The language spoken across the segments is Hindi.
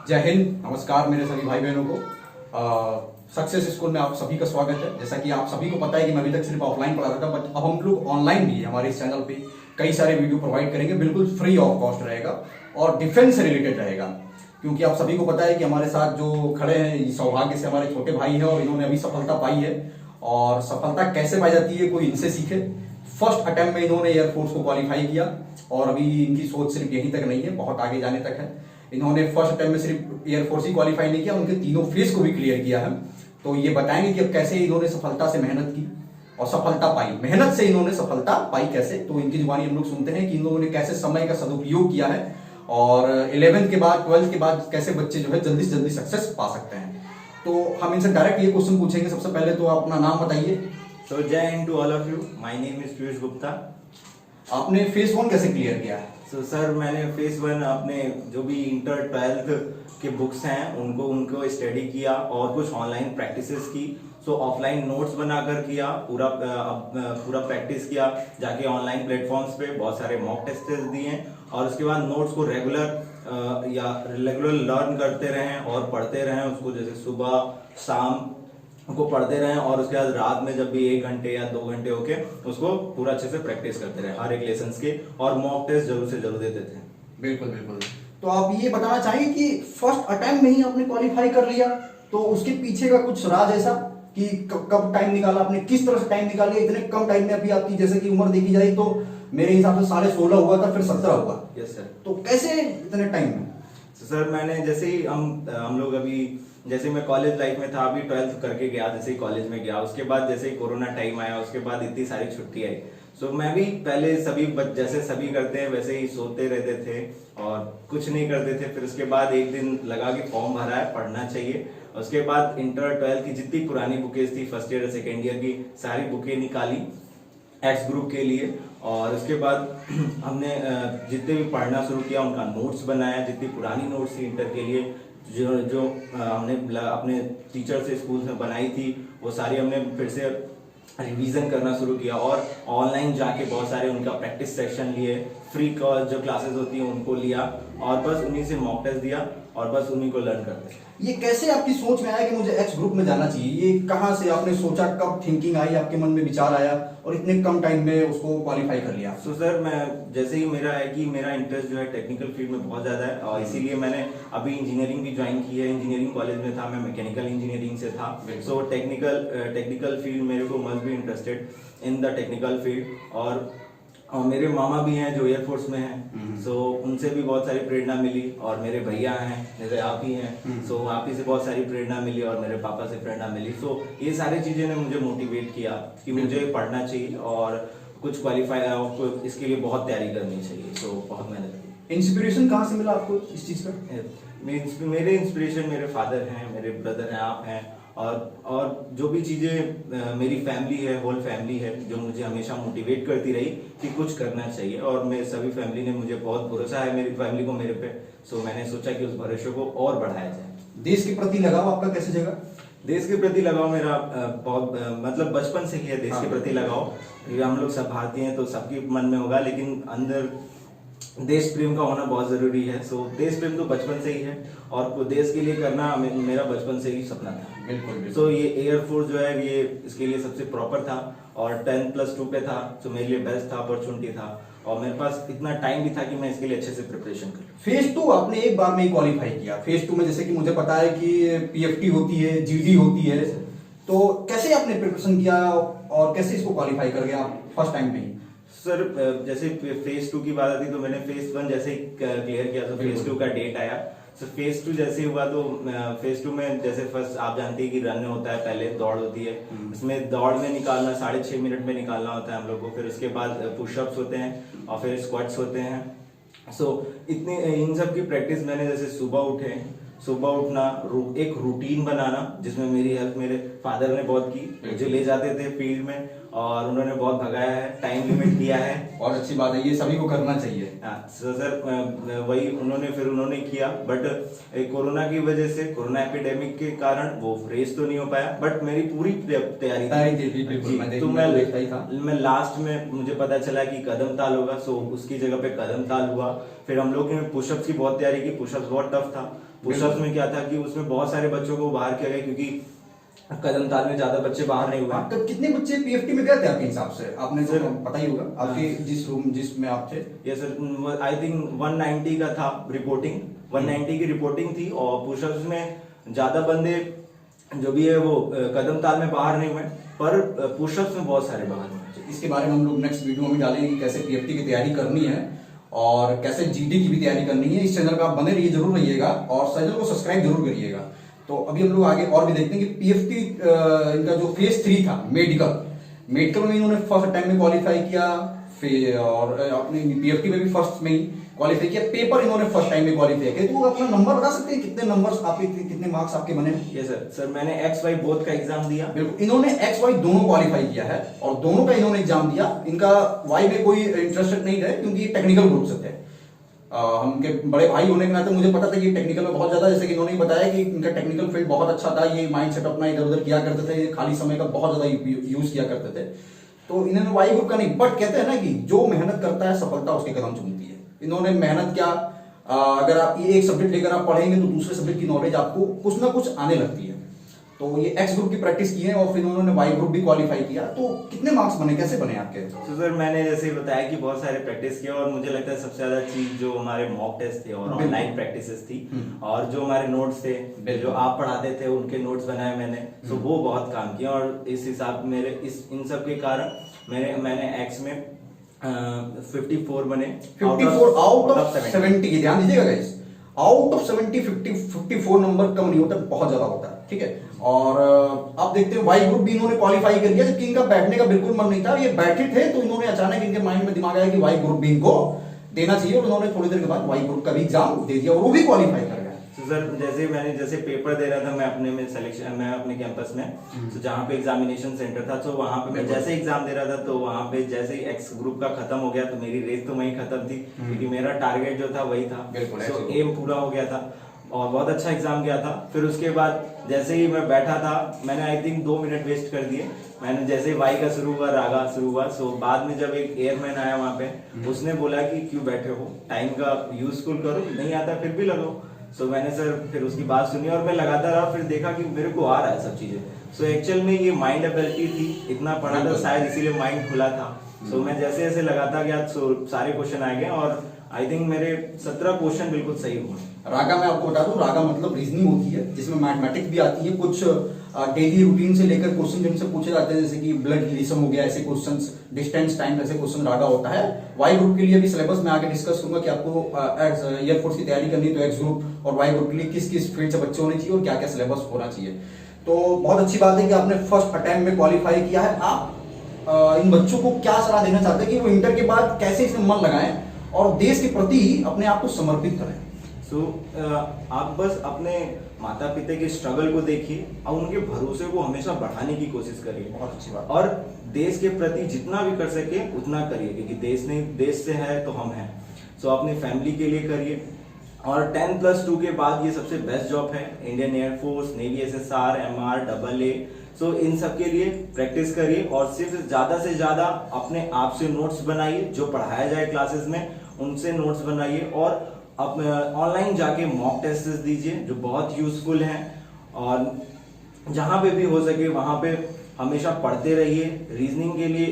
जय हिंद, नमस्कार मेरे सभी भाई बहनों को। सक्सेस स्कूल में आप सभी का स्वागत है। जैसा कि आप सभी को पता है कि मैं अभी तक सिर्फ ऑफलाइन पढ़ाता था, बट अब हम लोग ऑनलाइन भी हमारे इस चैनल पे कई सारे वीडियो प्रोवाइड करेंगे, बिल्कुल फ्री ऑफ कॉस्ट रहेगा और डिफेंस से रिलेटेड रहेगा। क्योंकि आप सभी को पता है कि हमारे साथ जो खड़े हैं सौभाग्य से हमारे छोटे भाई हैं और इन्होंने अभी सफलता पाई है। और सफलता कैसे पाई जाती है कोई इनसे सीखे। फर्स्ट अटेम्प्ट में इन्होंने एयरफोर्स को क्वालिफाई किया और अभी इनकी सोच सिर्फ यहीं तक नहीं है, बहुत आगे जाने तक है। इन्होंने फर्स्ट अटेम्प्ट में सिर्फ एयरफोर्स ही क्वालिफाई नहीं किया, उनके तीनों फेज को भी क्लियर किया है। तो ये बताएंगे कि अब कैसे इन्होंने सफलता से मेहनत की और सफलता पाई, मेहनत से इन्होंने सफलता पाई कैसे। तो इनकी जुबानी हम लोग सुनते हैं कि इन लोगों ने कैसे समय का सदुपयोग किया है और 11th के बाद 12th के बाद कैसे बच्चे जो है जल्दी से जल्दी सक्सेस पा सकते हैं। तो हम इनसे डायरेक्ट ये क्वेश्चन पूछेंगे। सबसे पहले तो आप अपना नाम बताइए। So Jai Hind to all of you. My name is Piyush Gupta. आपने फेज 1 कैसे क्लियर किया है? So सर मैंने फेज 1 अपने जो भी इंटर 12th के बुक्स हैं उनको स्टडी किया और कुछ ऑनलाइन प्रैक्टिसेस की। सो ऑफलाइन नोट्स बनाकर किया, पूरा प्रैक्टिस किया, जाके ऑनलाइन प्लेटफॉर्म्स पे बहुत सारे मॉक टेस्ट दिए और उसके बाद नोट्स को रेगुलर लर्न करते रहें और पढ़ते रहें उसको, जैसे सुबह शाम को पढ़ते रहें और उसके बाद रात में जब भी 1 घंटे या 2 घंटे होके उसको पूरा अच्छे से प्रैक्टिस करते रहे हर एक लेसन के, और मॉक टेस्ट जरूर से जरूर देते थे। बिल्कुल बिल्कुल। तो आप ये बताना चाहेंगे कि फर्स्ट अटेम्प्ट में ही आपने क्वालिफाई कर लिया, तो उसके पीछे का कुछ राज ऐसा कि कब टाइम निकाला आपने, किस तरह से टाइम निकाले इतने कम टाइम में? अभी आपकी जैसे कि उम्र देखी जाए तो मेरे हिसाब से 16.5 हुआ था, फिर 17 हुआ। Yes sir. तो कैसे इतने टाइम में? सर मैंने जैसे ही हम लोग अभी जैसे मैं कॉलेज लाइफ में था, अभी 12th करके गया, जैसे ही कॉलेज में गया उसके बाद जैसे ही कोरोना टाइम आया उसके बाद इतनी सारी छुट्टी आई। सो मैं भी पहले जैसे सभी करते हैं वैसे ही सोते रहते थे और कुछ नहीं करते थे। फिर उसके बाद एक दिन लगा कि फॉर्म भरा है, पढ़ना चाहिए। उसके बाद इंटर 12th की जितनी पुरानी बुकें थी, फर्स्ट ईयर और सेकेंड ईयर की सारी बुकें निकाली एक्स ग्रुप के लिए, और उसके बाद हमने जितने भी पढ़ना शुरू किया उनका नोट्स बनाया, जितनी पुरानी नोट्स थी इंटर के लिए जो हमने अपने टीचर से स्कूल में बनाई थी वो सारी हमने फिर से रिवीजन करना शुरू किया और ऑनलाइन जाके बहुत सारे उनका प्रैक्टिस सेक्शन लिए, फ्री जो क्लासेस होती हैं उनको लिया और बस उन्हीं से मॉक टेस्ट दिया और बस उन्हीं को लर्न करते। ये कैसे आपकी सोच में आया कि मुझे एक्स ग्रुप में जाना चाहिए? ये कहाँ से आपने सोचा, कब थिंकिंग आई, आपके मन में विचार आया और इतने कम टाइम में उसको क्वालिफाई कर लिया? सो सर मैं जैसे ही मेरा है कि मेरा इंटरेस्ट जो है टेक्निकल फील्ड में बहुत ज्यादा है और इसीलिए मैंने अभी इंजीनियरिंग भी ज्वाइन की है। इंजीनियरिंग कॉलेज में था, मैं मैकेनिकल इंजीनियरिंग से था। सो टेक्निकल फील्ड मेरे को must be interested in the technical field. और मेरे मामा भी हैं जो एयरफोर्स में हैं, सो उनसे भी बहुत सारी प्रेरणा मिली। और मेरे भैया हैं जैसे आप ही हैं, सो आप ही से बहुत सारी प्रेरणा मिली और मेरे पापा से प्रेरणा मिली। सो ये सारी चीजें ने मुझे मोटिवेट किया कि मुझे पढ़ना चाहिए और कुछ क्वालिफाई इसके लिए बहुत तैयारी करनी चाहिए। सो बहुत मेहनत की। इंस्पिरेशन कहाँ से मिला आपको इस चीज का? मेरे इंस्पिरेशन मेरे फादर हैं, मेरे ब्रदर हैं, आप हैं और जो भी चीजें मेरी फैमिली है, होल फैमिली है जो मुझे हमेशा मोटिवेट करती रही कि कुछ करना चाहिए। और मेरे सभी फैमिली ने मुझे बहुत भरोसा है मेरी फैमिली को मेरे पे। सो मैंने सोचा कि उस भरोसे को और बढ़ाया जाए। देश के प्रति लगाव आपका कैसे जगा? देश के प्रति लगाव मेरा बहुत मतलब बचपन से ही है। देश के प्रति लगाव, हम लोग सब भारतीय हैं तो सबके मन में होगा, लेकिन अंदर देश प्रेम का होना बहुत जरूरी है। सो देश प्रेम तो बचपन से ही है और देश के लिए करना मेरा बचपन से ही सपना था। बिल्कुल। सो ये एयरफोर्स जो है ये इसके लिए सबसे प्रॉपर था और 10+2 पे था, तो मेरे लिए बेस्ट था, अपॉर्चुनिटी था और मेरे पास इतना टाइम भी था कि मैं इसके लिए अच्छे से प्रिपरेशन करूं। फेज 2 आपने एक बार में ही क्वालिफाई किया। फेज 2 में जैसे कि मुझे पता है कि पीएफटी होती है, जीडी होती है, तो कैसे आपने प्रिपरेशन किया और कैसे इसको क्वालिफाई कर गया आप फर्स्ट टाइम पे ही? सर जैसे फेज 2 की बात आती तो मैंने फेज 1 जैसे क्लियर किया तो फेज 2 का डेट आया। सो फेज 2 जैसे हुआ तो फेज 2 में जैसे फर्स्ट आप जानते हैं कि रन होता है, पहले दौड़ होती है, इसमें दौड़ में निकालना 6.5 मिनट में निकालना होता है हम लोग को। फिर उसके बाद पुशअप्स होते हैं और फिर स्क्वाट्स होते हैं। सो इन सब की प्रैक्टिस मैंने जैसे सुबह उठना, एक रूटीन बनाना जिसमें मेरी हेल्प मेरे फादर ने बहुत की, मुझे ले जाते थे फील्ड में और उन्होंने बहुत भगाया है, टाइम लिमिट दिया है। और अच्छी बात है, ये सभी को करना चाहिए। सर वही उन्होंने किया, बट कोरोना की वजह से, कोरोना एपिडेमिक के कारण वो रेस तो नहीं हो पाया, बट मेरी पूरी तैयारी थी। बिल्कुल, तो मैं लास्ट में मुझे पता चला कि कदम ताल होगा, सो उसकी जगह पे कदम ताल हुआ। फिर हम लोग ने पुशअप्स की बहुत तैयारी की, पुशअप्स बहुत टफ था। पुशअप्स में क्या था कि उसमें बहुत सारे बच्चों को बाहर किया गया, क्योंकि कदम ताल में ज्यादा बच्चे बाहर नहीं हुए। आपका कितने बच्चे पीएफटी में गए थे आपके हिसाब से? आपने सर पता ही होगा आपके जिसमें आप थे। ये सर आई थिंक 190 का था रिपोर्टिंग, 190 की रिपोर्टिंग थी। और पुशअप्स में ज्यादा बंदे जो भी है वो कदम ताल में बाहर नहीं हुए, पर पुशअप्स में बहुत सारे बाहर हुए। इसके बारे में हम लोग नेक्स्ट वीडियो में डालेंगे कि कैसे पीएफटी की तैयारी करनी है और कैसे जीडी की भी तैयारी करनी है। इस चैनल पर आप बने रहिए, जरूर रहिएगा और चैनल को सब्सक्राइब जरूर करिएगा। तो अभी हम लोग आगे और भी देखते हैं कि पीएफटी इनका जो फेज 3 था मेडिकल में इन्होंने फर्स्ट टाइम में क्वालिफाई किया, फिर और अपने पीएफटी में भी फर्स्ट में ही क्वालिफाई किया। पेपर इन्होंने फर्स्ट टाइम में क्वालिफाई किया। तो अपना नंबर बता सकते हैं कितने नंबर्स आपके, कितने मार्क्स आपके बने? ये सर मैंने XY बोथ का एग्जाम दिया। बिल्कुल, इन्होंने XY दोनों क्वालिफाई किया है और दोनों का इन्होंने एग्जाम दिया। इनका वाई में कोई इंटरेस्टेड नहीं रहे क्योंकि टेक्निकल ग्रुप से थे। हमके बड़े भाई होने के नाते मुझे पता था कि टेक्निकल में बहुत ज्यादा, जैसे कि इन्होंने बताया कि इनका टेक्निकल फील्ड बहुत अच्छा था। ये माइंड सेट अपना इधर उधर किया करते थे, खाली समय का बहुत ज्यादा यूज किया करते थे। तो इन्होंने वाई ग्रुप का नहीं, बट कहते हैं ना कि जो मेहनत करता है सफलता उसके कदम चूमती है। इन्होंने मेहनत क्या, अगर आप ये एक सब्जेक्ट लेकर आप पढ़ेंगे तो दूसरे सब्जेक्ट की नॉलेज आपको कुछ ना कुछ आने लगती है। तो ये एक्स ग्रुप की प्रैक्टिस की है और फिर उन्होंने वाई ग्रुप भी क्वालिफाई किया। तो कितने मार्क्स बने, कैसे बने आपके? तो सर मैंने जैसे ही बताया कि बहुत सारे प्रैक्टिस किया, और मुझे लगता है सबसे ज्यादा चीज जो हमारे मॉक टेस्ट थे और ऑनलाइन प्रैक्टिसेस थी, और जो हमारे नोट्स थे जो आप पढ़ाते थे उनके नोट्स बनाए मैंने, तो वो बहुत काम किया। और इस हिसाब मेरे इन सब के कारण मैंने एक्स में 54 बने, 54 आउट ऑफ 70। ध्यान दीजिएगा गाइस, आउट ऑफ 70 54 नंबर कम नहीं होता, बहुत ज्यादा होता है। ठीक है, और आप देखते हैं वाई ग्रुप भी इन्होंने क्वालिफाई कर दिया, जबकि इनका बैठने का बिल्कुल मन नहीं था। ये बैठे थे तो इन्होंने अचानक इनके माइंड में दिमाग आया कि वाई ग्रुप भी इनको देना चाहिए, और उन्होंने थोड़ी देर के बाद वाई ग्रुप का भी एग्जाम दे दिया और वो भी क्वालिफाई कर गया। सर जैसे पेपर दे रहा था मैं अपने कैंपस में, तो जहाँ पे एग्जामिनेशन सेंटर था, तो वहाँ पे मैं जैसे एग्जाम दे रहा था, तो वहाँ पे जैसे ही एक्स ग्रुप का खत्म हो गया तो मेरी रेस तो वहीं खत्म थी, क्योंकि मेरा टारगेट जो था वही था। तो एम पूरा हो गया था और बहुत अच्छा एग्जाम गया था। फिर उसके बाद जैसे ही मैं बैठा था, मैंने आई थिंक 2 मिनट वेस्ट कर दिए। मैंने जैसे ही वाई का शुरू हुआ, रागा शुरू हुआ, सो बाद में जब एक एयरमैन आया वहाँ पे, उसने बोला कि क्यों बैठे हो, टाइम का यूजफुल करो, नहीं आता फिर भी लगो। सो मैंने सर फिर उसकी बात सुनी और मैं लगाता रहा, फिर देखा कि मेरे को आ रहा है सब चीजें। सो एक्चुअल में ये माइंड एबिलिटी थी, इतना पढ़ा था शायद इसीलिए माइंड खुला था। सो मैं जैसे जैसे लगाता गया सारे क्वेश्चन आ गए और आई थिंक मेरे 17 क्वेश्चन बिल्कुल सही हुए। रागा मैं आपको बता दूं, रागा मतलब रीजनिंग होती है जिसमें मैथमेटिक्स भी आती है, कुछ डेली रूटीन से लेकर क्वेश्चन जिनसे पूछे जाते हैं, जैसे कि ब्लड रिलेशन हो गया, ऐसे क्वेश्चंस, डिस्टेंस टाइम, ऐसे क्वेश्चन रागा होता है। वाई ग्रुप के लिए भी सिलेबस में आगे डिस्कस करूंगा कि आपको एयरफोर्स की तैयारी करनी है तो एक्स ग्रुप और वाई ग्रुप के लिए किस किस फील्ड से बच्चे होने चाहिए और क्या क्या सिलेबस होना चाहिए। तो बहुत अच्छी बात है कि आपने फर्स्ट अटेम्प्ट में क्वालिफाई किया है। आप इन बच्चों को क्या सलाह देना चाहते हैं कि वो इंटर के बाद कैसे इसमें मन लगाएं और देश के प्रति अपने आप को समर्पित करें? आप बस अपने माता पिता के स्ट्रगल को देखिए और उनके भरोसे को हमेशा बढ़ाने की कोशिश करिए। बहुत अच्छी बात। और देश के प्रति जितना भी कर सके उतना करिए, क्योंकि देश से है तो हम हैं। सो अपनी फैमिली के लिए करिए। और 10+2 के बाद ये सबसे बेस्ट जॉब है, Indian air force, navy, SSR, MR, AA। सो इन सब के लिए प्रैक्टिस करिए और सिर्फ ज्यादा से ज्यादा अपने आप से नोट्स बनाइए, जो पढ़ाया जाए क्लासेस में उनसे नोट्स बनाइए, और ऑनलाइन जाके मॉक टेस्ट दीजिए जो बहुत यूजफुल हैं। और जहाँ पे भी हो सके वहाँ पे हमेशा पढ़ते रहिए। रीजनिंग के लिए,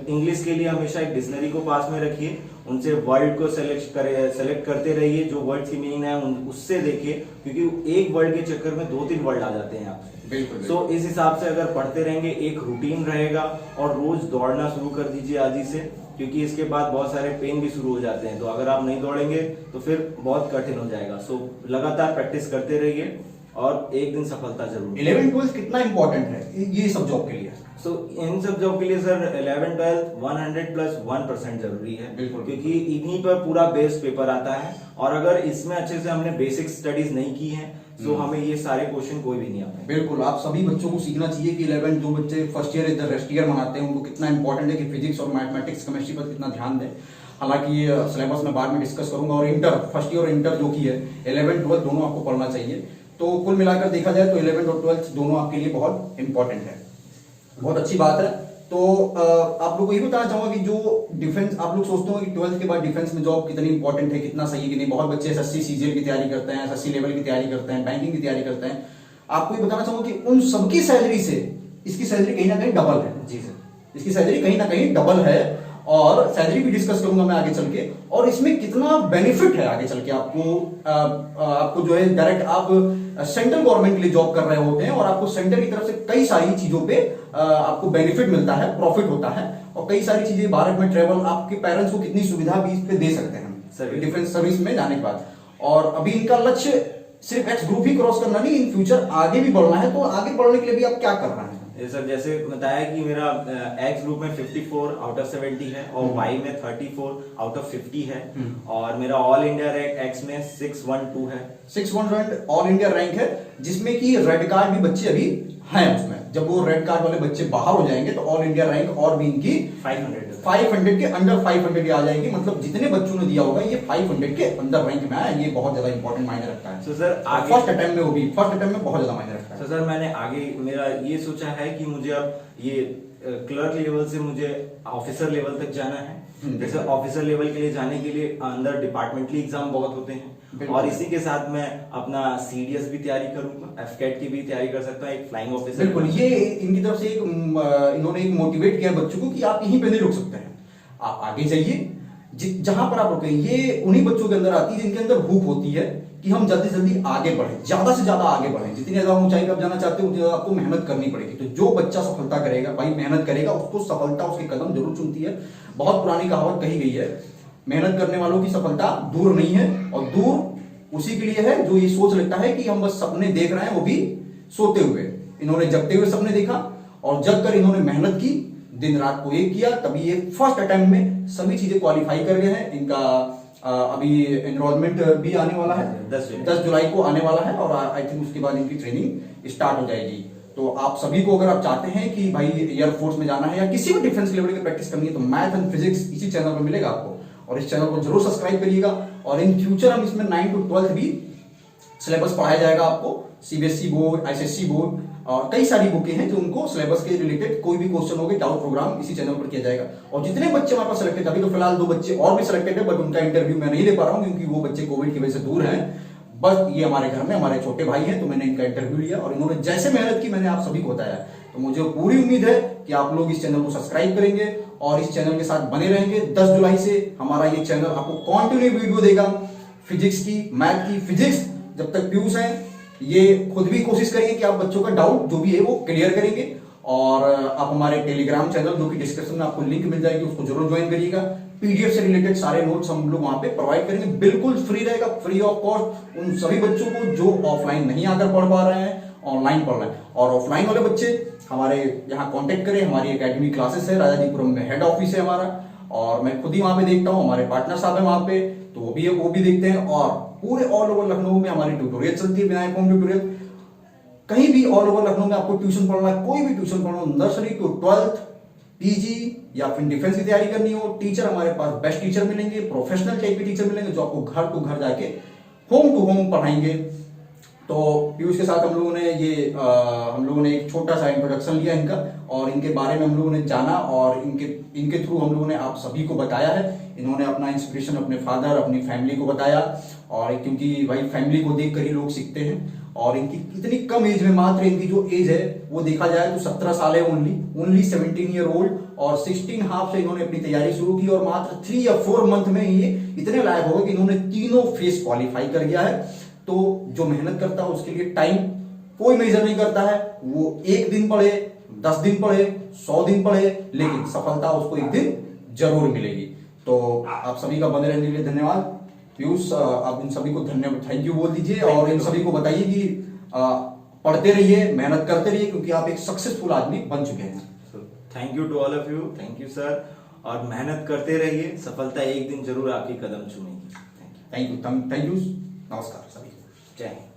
इंग्लिश के लिए हमेशा एक डिक्शनरी को पास में रखिए, उनसे वर्ड को सेलेक्ट करते रहिए, जो वर्ड्स की मीनिंग है उससे देखिए, क्योंकि एक वर्ड के चक्कर में 2-3 वर्ड आ जाते हैं आपसे। बिल्कुल। सो इस हिसाब से अगर पढ़ते रहेंगे, एक रूटीन रहेगा, और रोज दौड़ना शुरू कर दीजिए आज ही से, क्योंकि इसके बाद बहुत सारे पेन भी शुरू हो जाते हैं। तो अगर आप नहीं दौड़ेंगे तो फिर बहुत कठिन हो जाएगा। सो लगातार प्रैक्टिस करते रहिए और एक दिन सफलता जरूर। 11-12 कितना इंपॉर्टेंट है ये सब जॉब के लिए? सो इन सब जॉब के लिए सर 11-12 100+1% जरूरी है, बिल्कुल। क्योंकि इन्हीं पर पूरा बेस्ड पेपर आता है, और अगर इसमें अच्छे से हमने बेसिक स्टडीज नहीं की है तो हमें ये सारे क्वेश्चन कोई भी नहीं आते। बिल्कुल, आप सभी बच्चों को सीखना चाहिए कि 11 जो बच्चे फर्स्ट ईयर इधर रेस्ट ईयर मनाते हैं उनको कितना इंपॉर्टेंट है कि फिजिक्स और मैथमेटिक्स केमिस्ट्री पर कितना ध्यान दें। हालांकि ये सिलेबस में बाद में डिस्कस करूंगा। और इंटर फर्स्ट ईयर और इंटर जो की है 11-12 दोनों आपको पढ़ना चाहिए। तो कुल मिलाकर देखा जाए तो 11 और 12 दोनों आपके लिए बहुत इंपॉर्टेंट है। बहुत अच्छी बात है। तो आप लोग को ये बताना चाहूंगा कि जो डिफेंस आप लोग सोचते हो कि 12th के बाद डिफेंस में जॉब कितनी इंपॉर्टेंट है, कितना सही है कि नहीं। बहुत बच्चे एसएससी सीजीएल की तैयारी करते हैं, एसएससी लेवल की तैयारी करते हैं, बैंकिंग की तैयारी करते हैं। आपको ये बताना चाहूंगा कि उन सबकी सैलरी से इसकी सैलरी कहीं ना कहीं डबल है। जी सर। इसकी सैलरी कहीं ना कहीं डबल है, और सैलरी भी डिस्कस करूंगा मैं आगे चल के। और इसमें कितना बेनिफिट है आगे चल के आपको जो है डायरेक्ट आप सेंट्रल गवर्नमेंट के लिए जॉब कर रहे होते हैं और आपको सेंटर की तरफ से कई सारी चीजों पे आपको बेनिफिट मिलता है, प्रॉफिट होता है, और कई सारी चीजें भारत में ट्रेवल आपके पेरेंट्स को कितनी सुविधा भी इस पे दे सकते हैं डिफेंस सर्विस में जाने के बाद। और अभी इनका लक्ष्य सिर्फ एक्स ग्रुप ही क्रॉस करना नहीं, इन फ्यूचर आगे भी बढ़ना है। तो आगे बढ़ने के लिए भी आप क्या कर रहे हैं? सर जैसे बताया कि मेरा एक्स ग्रुप में 54 आउट ऑफ 70 है, और वाई में 34 आउट ऑफ 50 है, और मेरा ऑल इंडिया रैंक एक्स में 612 है। 612 ऑल इंडिया रैंक है, जिसमें कि रेड कार्ड भी बच्चे अभी हैं उसमें। जब वो रेड कार्ड वाले बच्चे बाहर हो जाएंगे तो ऑल इंडिया रैंक और भी इनकी 500 के अंडर 500 आ जाएगी। मतलब जितने बच्चों ने दिया होगा ये 500 के अंदर रैंक में आया। ये बहुत ज्यादा इंपॉर्टेंट मायने रखता है। तो सर आगे फर्स्ट अटेम्प्ट में, वो भी फर्स्ट अटेम्प्ट में बहुत ज्यादा मायने रखता है। तो सर मैंने आगे मेरा ये सोचा है कि मुझे अब ये क्लर्क लेवल से मुझे ऑफिसर लेवल तक जाना है। जैसे ऑफिसर लेवल के लिए जाने के लिए अंदर डिपार्टमेंटली एग्जाम बहुत होते हैं, और इसी के साथ मैं अपना सीडीएस भी तैयारी करूंगा, एफकेट की भी तैयारी कर सकता हूँ, एक फ्लाइंग ऑफिसर। बिल्कुल, ये इनकी तरफ से इन्होंने एक मोटिवेट किया बच्चों को कि आप यहीं पे नहीं रुक सकते हैं, आप आगे जाइए। जहां पर आप रुके, ये उन्हीं बच्चों के अंदर आती है जिनके अंदर भूख होती है कि हम जल्दी से जल्दी आगे बढ़े, ज्यादा से ज्यादा आगे बढ़े। जितनी ज्यादा ऊंचाई पे आप जाना चाहते हो उतनी ज्यादा आपको मेहनत करनी पड़ेगी। तो जो बच्चा सफलता करेगा, भाई मेहनत करेगा, उसको सफलता उसके कदम जरूर चुनती है। बहुत पुरानी कहावत कही गई है, मेहनत करने वालों की सफलता दूर नहीं है, और दूर उसी के लिए है जो ये सोच लेता है कि हम बस सपने देख रहे हैं, वो भी सोते हुए। इन्होंने जगते हुए सपने देखा, और जग कर इन्होंने मेहनत की, दिन रात को एक किया, तभी ये फर्स्ट अटेम्प्ट में सभी चीजें क्वालिफाई कर गए हैं। इनका अभी एनरोलमेंट भी आने वाला है, 10 जुलाई को आने वाला है, और आई थिंक उसके बाद इनकी ट्रेनिंग स्टार्ट हो जाएगी। तो आप सभी को अगर आप चाहते हैं कि भाई एयरफोर्स में जाना है या किसी भी डिफेंस लेवल की प्रैक्टिस करनी है, तो मैथ एंड फिजिक्स इसी चैनल पर मिलेगा आपको, और इस चैनल को जरूर सब्सक्राइब करिएगा। और इन फ्यूचर हम इसमें 9 to 12 भी सिलेबस पढ़ाया जाएगा आपको, सीबीएसई बोर्ड, आईसीएसई बोर्ड, और कई सारी बुकें हैं जो उनको सिलेबस के रिलेटेड कोई भी क्वेश्चन हो गए, डाउट प्रोग्राम इसी चैनल पर किया जाएगा। और जितने बच्चे हमारे पास सिलेक्टेड, अभी तो फिलहाल 2 बच्चे और भी सिलेक्टेड है, बट उनका इंटरव्यू मैं नहीं ले पा रहा हूं क्योंकि वो बच्चे कोविड की वजह से दूर हैं। बस ये हमारे घर में हमारे छोटे भाई हैं, तो मैंने इनका इंटरव्यू लिया, और इन्होंने जैसे मेहनत की मैंने आप सभी को बताया। तो मुझे पूरी उम्मीद है कि आप लोग इस चैनल को सब्सक्राइब करेंगे और इस चैनल के साथ बने रहेंगे। 10 जुलाई से हमारा ये चैनल आपको कंटिन्यू वीडियो देगा, फिजिक्स की, मैथ की। फिजिक्स जब तक पीयूष है, ये खुद भी कोशिश करेंगे कि आप बच्चों का डाउट जो भी है वो क्लियर करेंगे। और आप हमारे टेलीग्राम चैनल, जो कि डिस्क्रिप्शन में आपको लिंक मिल जाएगी, उसको जरूर ज्वाइन करिएगा। पीडीएफ से रिलेटेड सारे नोट्स हम लोग वहां पे प्रोवाइड करेंगे, बिल्कुल फ्री रहेगा, फ्री ऑफ कॉस्ट। उन सभी बच्चों को जो ऑफलाइन नहीं आकर पढ़ पा रहे हैं, ऑनलाइन पढ़ रहे हैं। और ऑफलाइन वाले बच्चे हमारे यहाँ कांटेक्ट करें, हमारी एकेडमी क्लासेस है, राजाजीपुरम में हेड ऑफिस है हमारा, और मैं खुद ही वहां पे देखता हूँ, हमारे पार्टनर साहब है वहां पे, तो वो भी देखते हैं। और पूरे ऑल ओवर लखनऊ में हमारी ट्यूटोरियल चलती है, विनायक होम ट्यूटोरियल। कहीं भी ऑल ओवर लखनऊ में आपको ट्यूशन पढ़ना है, कोई भी ट्यूशन पढ़ना हो, नर्सरी टू 12th, पीजी या फिर डिफेंस की तैयारी करनी हो, टीचर हमारे पास बेस्ट टीचर मिलेंगे, प्रोफेशनल टाइप के टीचर मिलेंगे जो आपको घर टू घर जाके होम टू होम पढ़ाएंगे। तो पीयूष के साथ हम लोगों ने एक छोटा सा इंट्रोडक्शन लिया इनका, और इनके बारे में हम लोगों ने जाना, और इनके थ्रू हम लोगों ने आप सभी को बताया है। इन्होंने अपना इंस्पिरेशन अपने फादर, अपनी फैमिली को बताया, और क्योंकि भाई फैमिली को देख कर ही लोग सीखते हैं। और इनकी इतनी कम एज में, मात्र इनकी जो एज है वो देखा जाए तो 17 साल है, ओनली 17 ईयर ओल्ड, और 16 हाफ से इन्होंने अपनी तैयारी शुरू की, और मात्र 3 या 4 मंथ में ये इतने लायक हो गए कि इन्होंने तीनों फेस क्वालिफाई कर गया है। तो जो मेहनत करता है उसके लिए टाइम कोई मेजर नहीं करता है, वो 1 दिन पढ़े, 10 दिन पढ़े, 100 दिन पढ़े, लेकिन सफलता उसको एक दिन जरूर मिलेगी। तो आप सभी का बने रहने के लिए धन्यवाद। पीयूष, आप इन सभी को थैंक यू बोल दीजिए, और इन सभी को बताइए कि पढ़ते रहिए, मेहनत करते रहिए, क्योंकि आप एक सक्सेसफुल आदमी बन चुके हैं। Thank you to all of you, thank you sir, और मेहनत करते रहिए, सफलता एक दिन जरूर आपकी कदम चूमेगी। थैंक यू, नमस्कार सभी को। जय हिंद।